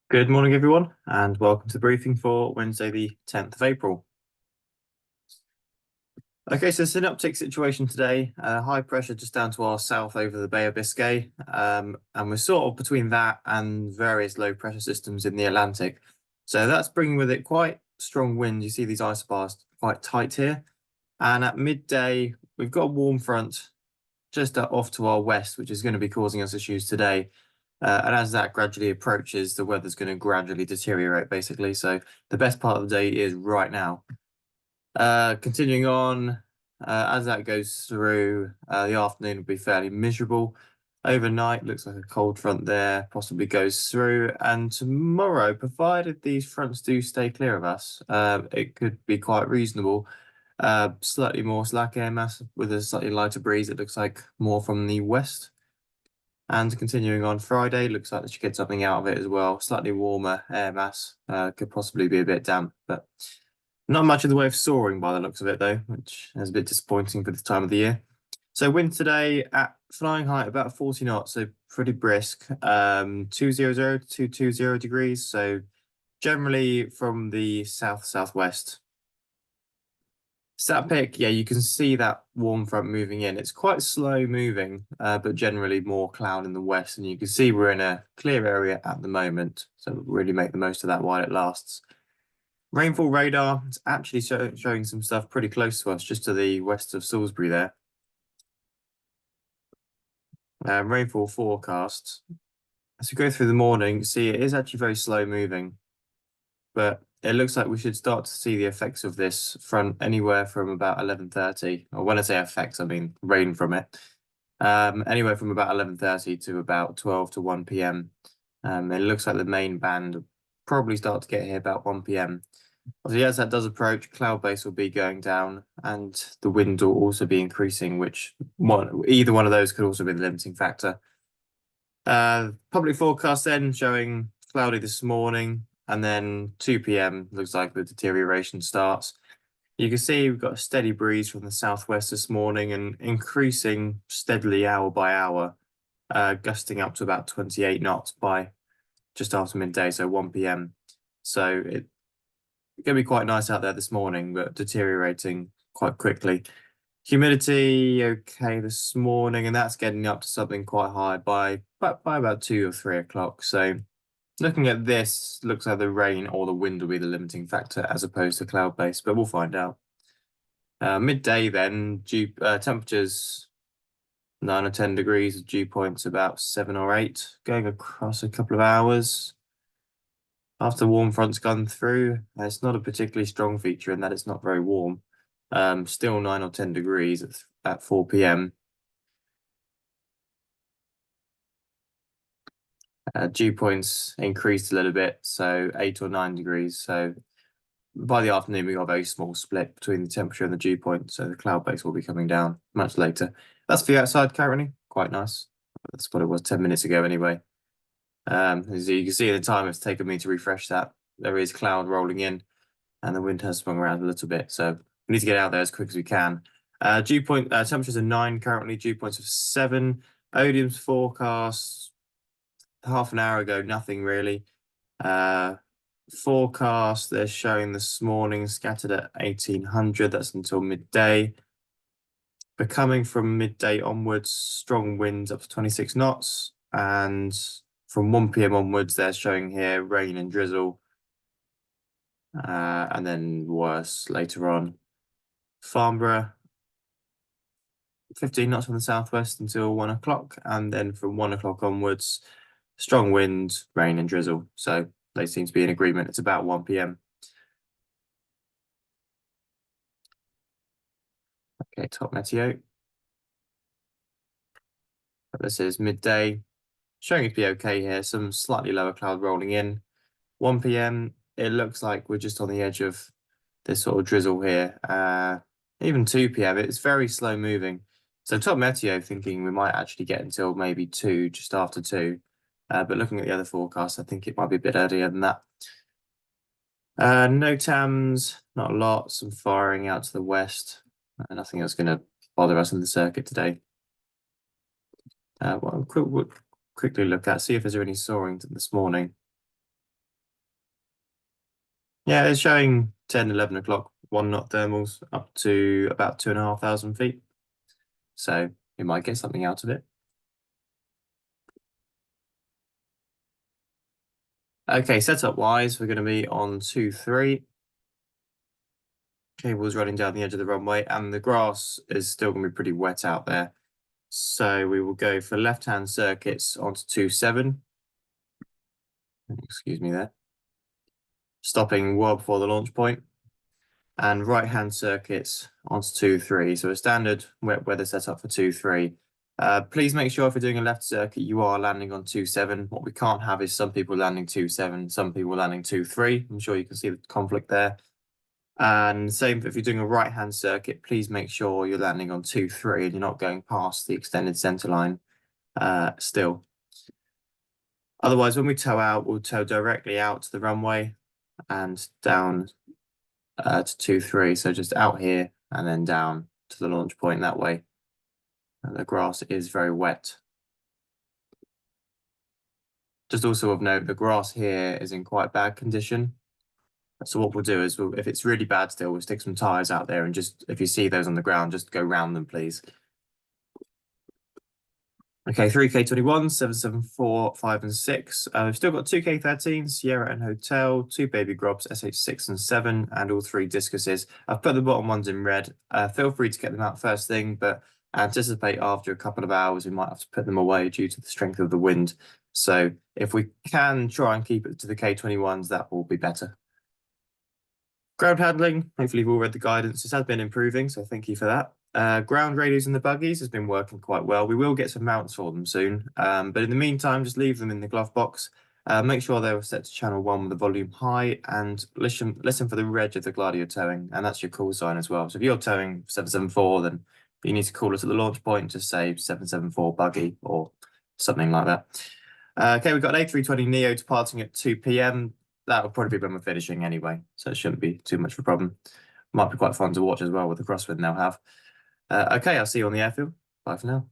Good morning, everyone, and welcome to the briefing for Wednesday, the 10th of April. Okay, so synoptic situation today, high pressure just down to our south over the Bay of Biscay, and we're sort of between that and various low pressure systems in the Atlantic. So that's bringing with it quite strong winds. You see these isobars quite tight here. And at midday, we've got a warm front just off to our west, which is going to be causing us issues today. And as that gradually approaches, the weather's going to gradually deteriorate, basically. So the best part of the day is right now. Continuing on, as that goes through, the afternoon will be fairly miserable. Overnight, looks like a cold front there, possibly goes through. And tomorrow, provided these fronts do stay clear of us, it could be quite reasonable. Slightly more slack air mass with a slightly lighter breeze. It looks like more from the west. And continuing on Friday, looks like they should get something out of it as well. Slightly warmer air mass, could possibly be a bit damp, but not much in the way of soaring by the looks of it, though, which is a bit disappointing for this time of the year. So wind today at flying height about 40 knots, so pretty brisk. 200 to 220 degrees, so generally from the southwest. Satpic, yeah, you can see that warm front moving in. It's quite slow moving, but generally more cloud in the west. And you can see we're in a clear area at the moment. So really make the most of that while it lasts. Rainfall radar is actually showing some stuff pretty close to us, just to the west of Salisbury there. Rainfall forecasts. As we go through the morning, see it is actually very slow moving, but it looks like we should start to see the effects of this from anywhere from about 11:30. Or when I say effects, I mean rain from it. Anywhere from about 11:30 to about 12 to 1 p.m. It looks like the main band will probably start to get here about 1 p.m. Obviously, as that does approach, cloud base will be going down and the wind will also be increasing, which either one of those could also be the limiting factor. Public forecast then showing cloudy this morning, and then 2 p.m. looks like the deterioration starts. You can see we've got a steady breeze from the southwest this morning and increasing steadily hour by hour, gusting up to about 28 knots by just after midday, so 1 p.m. So it's going to be quite nice out there this morning, but deteriorating quite quickly. Humidity, okay, this morning, and that's getting up to something quite high by about 2 or 3 o'clock. So looking at this, looks like the rain or the wind will be the limiting factor as opposed to cloud base, but we'll find out. Midday then, temperatures 9 or 10 degrees, dew points about 7 or 8, going across a couple of hours. After the warm front's gone through, it's not a particularly strong feature in that it's not very warm. Still 9 or 10 degrees at 4 p.m. Dew points increased a little bit, so 8 or 9 degrees. So by the afternoon, we got a very small split between the temperature and the dew point, so the cloud base will be coming down much later. That's for you outside currently, quite nice. That's what it was 10 minutes ago anyway. As you can see, the time it's taken me to refresh that, there is cloud rolling in, and the wind has swung around a little bit, so we need to get out there as quick as we can. Dew point temperatures are 9 currently, dew points of 7. Odium's forecast half an hour ago, nothing really. Forecast they're showing this morning scattered at 1800. That's until midday. But coming from midday onwards, strong winds up to 26 knots, and from 1 p.m. onwards, they're showing here rain and drizzle, and then worse later on. Farnborough, 15 knots from the southwest until 1 o'clock, and then from 1 o'clock onwards, strong wind, rain and drizzle. So they seem to be in agreement. It's about 1 p.m. Okay, top meteo. This is midday, showing it to be okay here. Some slightly lower cloud rolling in. 1 p.m. It looks like we're just on the edge of this sort of drizzle here. Even 2 p.m. It's very slow moving. So top meteo thinking we might actually get until maybe 2, just after 2. But looking at the other forecasts, I think it might be a bit earlier than that. No TAMs, not a lot. Some firing out to the west. Nothing that's going to bother us in the circuit today. Well, quickly look at, see if there's any soaring this morning. Yeah, it's showing 10, 11 o'clock, 1 knot thermals up to about 2,500 feet. So you might get something out of it. Okay, setup wise, we're going to be on 2-3. Cables running down the edge of the runway, and the grass is still going to be pretty wet out there. So we will go for left-hand circuits onto 2-7. Excuse me there. Stopping well before the launch point. And right-hand circuits onto 2-3. So a standard wet weather setup for 2-3. Please make sure if you're doing a left circuit, you are landing on 2-7. What we can't have is some people landing 2-7, some people landing 2-3. I'm sure you can see the conflict there. And same if you're doing a right-hand circuit, please make sure you're landing on 2-3 and you're not going past the extended center line still. Otherwise, when we tow out, we'll tow directly out to the runway and down to 2-3. So just out here and then down to the launch point that way. And the grass is very wet. Just also of note, the grass here is in quite bad condition. So what we'll do is, if it's really bad still, we'll stick some tires out there and just, if you see those on the ground, just go round them, please. Okay, 3K21, 774, 5 and 6. We've still got 2K13, Sierra and Hotel, 2 Baby Grobs, SH6 and 7, and all 3 discuses. I've put the bottom ones in red. Feel free to get them out first thing, but anticipate after a couple of hours, we might have to put them away due to the strength of the wind. So if we can try and keep it to the K21s, that will be better. Ground handling, hopefully you've all read the guidance. This has been improving, so thank you for that. Ground radios in the buggies has been working quite well. We will get some mounts for them soon, but in the meantime, just leave them in the glove box. Make sure they're set to channel 1 with the volume high, and listen for the reg of the glider you're towing, and that's your call sign as well. So if you're towing 774, then you need to call us at the launch point, just say 774 buggy or something like that. Okay, we've got an A320neo departing at 2 p.m. That will probably be when we're finishing anyway, so it shouldn't be too much of a problem. Might be quite fun to watch as well with the crosswind they'll have. Okay, I'll see you on the airfield. Bye for now.